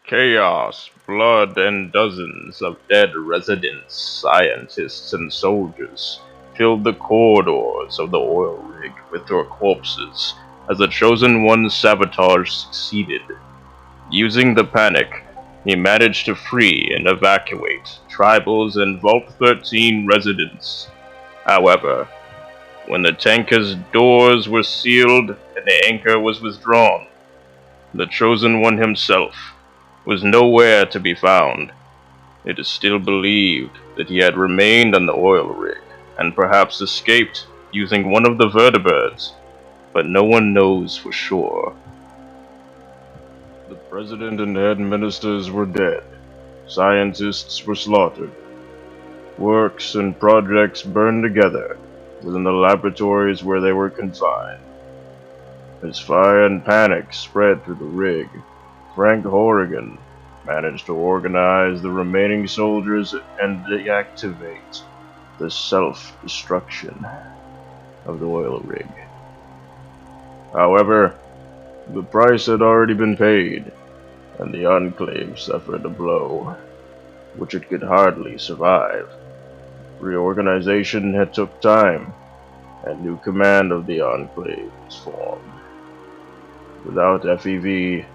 Chaos, blood, and dozens of dead residents, scientists, and soldiers filled the corridors of the oil rig with their corpses as the Chosen One's sabotage succeeded. Using the panic, he managed to free and evacuate tribals and Vault 13 residents. However, when the tanker's doors were sealed and the anchor was withdrawn, the Chosen One himself was nowhere to be found. It is still believed that he had remained on the oil rig and perhaps escaped using one of the vertibirds, but no one knows for sure. The president and head ministers were dead. Scientists were slaughtered. Works and projects burned together within the laboratories where they were confined. As fire and panic spread through the rig, Frank Horrigan managed to organize the remaining soldiers and deactivate the self-destruction of the oil rig. However, the price had already been paid, and the Enclave suffered a blow, which it could hardly survive. Reorganization had took time, and new command of the Enclave was formed. Without FEV,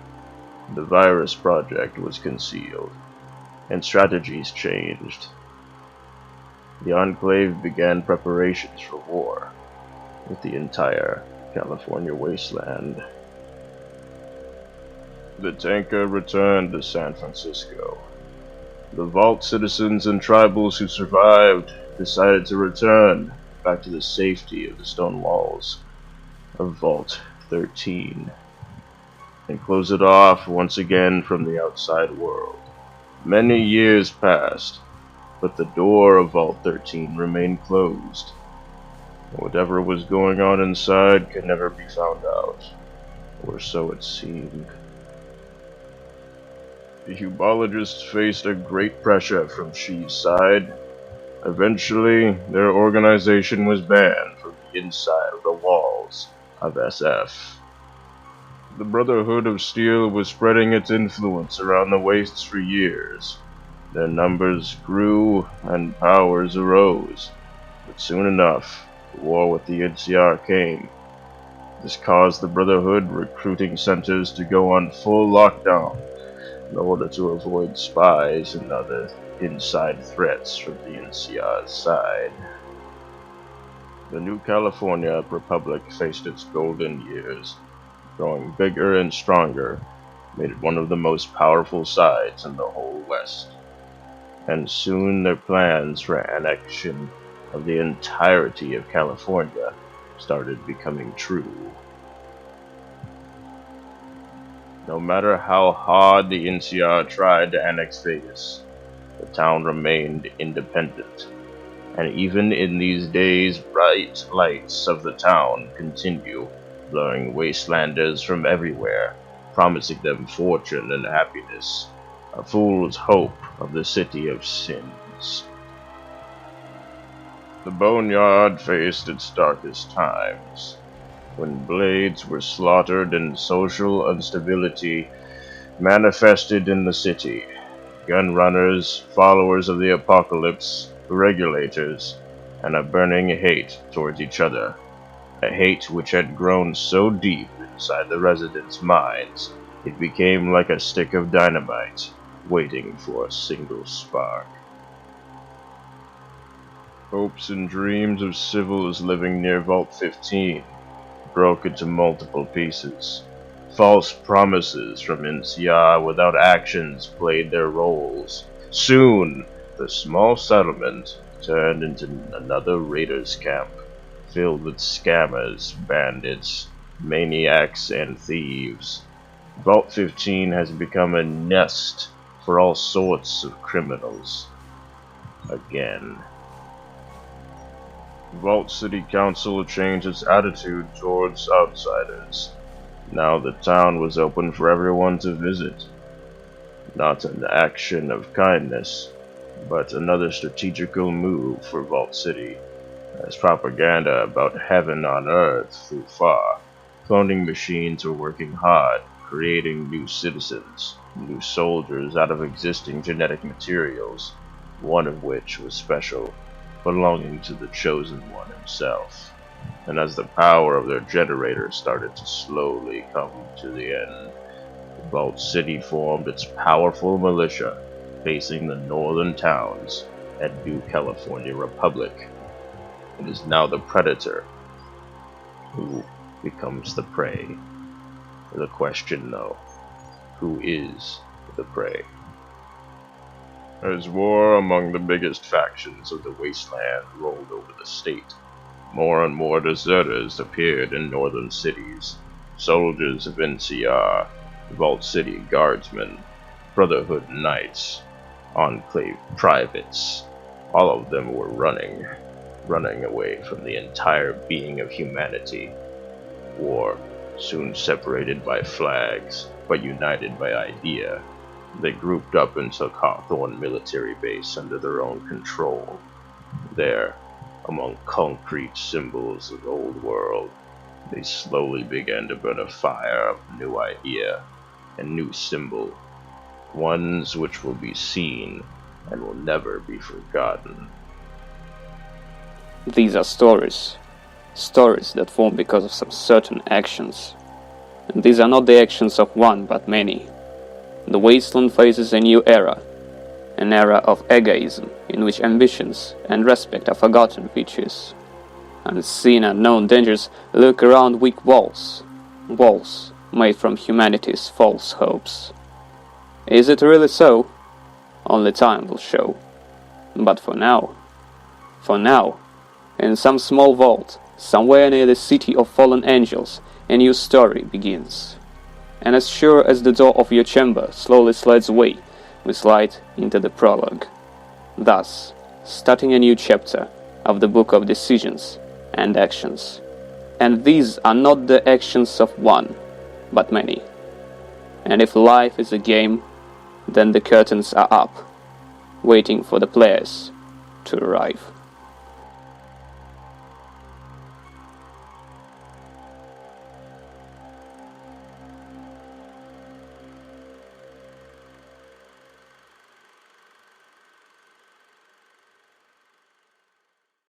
the virus project was concealed, and strategies changed. The Enclave began preparations for war with the entire California wasteland. The tanker returned to San Francisco. The Vault citizens and tribals who survived decided to return back to the safety of the stone walls of Vault 13. And close it off once again from the outside world. Many years passed, but the door of Vault 13 remained closed. Whatever was going on inside could never be found out, or so it seemed. The Hubologists faced a great pressure from Shi's side. Eventually, their organization was banned from the inside of the walls of SF. The Brotherhood of Steel was spreading its influence around the wastes for years. Their numbers grew and powers arose, but soon enough, the war with the NCR came. This caused the Brotherhood recruiting centers to go on full lockdown in order to avoid spies and other inside threats from the NCR's side. The new California Republic faced its golden years. Growing bigger and stronger, made it one of the most powerful sides in the whole West. And soon their plans for annexion of the entirety of California started becoming true. No matter how hard the NCR tried to annex Vegas, the town remained independent. And even in these days, bright lights of the town continue, luring wastelanders from everywhere, promising them fortune and happiness, a fool's hope of the city of sins. The Boneyard faced its darkest times, when blades were slaughtered and social instability manifested in the city. Gun runners, followers of the apocalypse, regulators, and a burning hate towards each other. A hate which had grown so deep inside the residents' minds, it became like a stick of dynamite, waiting for a single spark. Hopes and dreams of civils living near Vault 15 broke into multiple pieces. False promises from NCR without actions played their roles. Soon, the small settlement turned into another raiders' camp, filled with scammers, bandits, maniacs, and thieves. Vault 15 has become a nest for all sorts of criminals. Again. Vault City Council changed its attitude towards outsiders. Now the town was open for everyone to visit. Not an action of kindness, but another strategical move for Vault City, as propaganda about heaven on earth flew far. Cloning machines were working hard creating new citizens, new soldiers out of existing genetic materials, one of which was special, belonging to the Chosen One himself. And as the power of their generator started to slowly come to the end, Vault City formed its powerful militia, facing the northern towns and New California Republic. It is now the predator who becomes the prey. The question, though, who is the prey? As war among the biggest factions of the wasteland rolled over the state, more and more deserters appeared in northern cities. Soldiers of NCR, Vault City Guardsmen, Brotherhood Knights, Enclave Privates, all of them were running away from the entire being of humanity. War, soon separated by flags, but united by idea, they grouped up and took Hawthorne military base under their own control. There, among concrete symbols of old world, they slowly began to burn a fire of new idea and new symbol, ones which will be seen and will never be forgotten. These are stories that form because of some certain actions. And these are not the actions of one, but many. The wasteland faces a new era, an era of egoism, in which ambitions and respect are forgotten features. Unseen, unknown dangers lurk around weak walls made from humanity's false hopes. Is it really so? Only time will show. But for now, in some small vault, somewhere near the city of fallen angels, a new story begins. And as sure as the door of your chamber slowly slides away, we slide into the prologue. Thus, starting a new chapter of the book of decisions and actions. And these are not the actions of one, but many. And if life is a game, then the curtains are up, waiting for the players to arrive.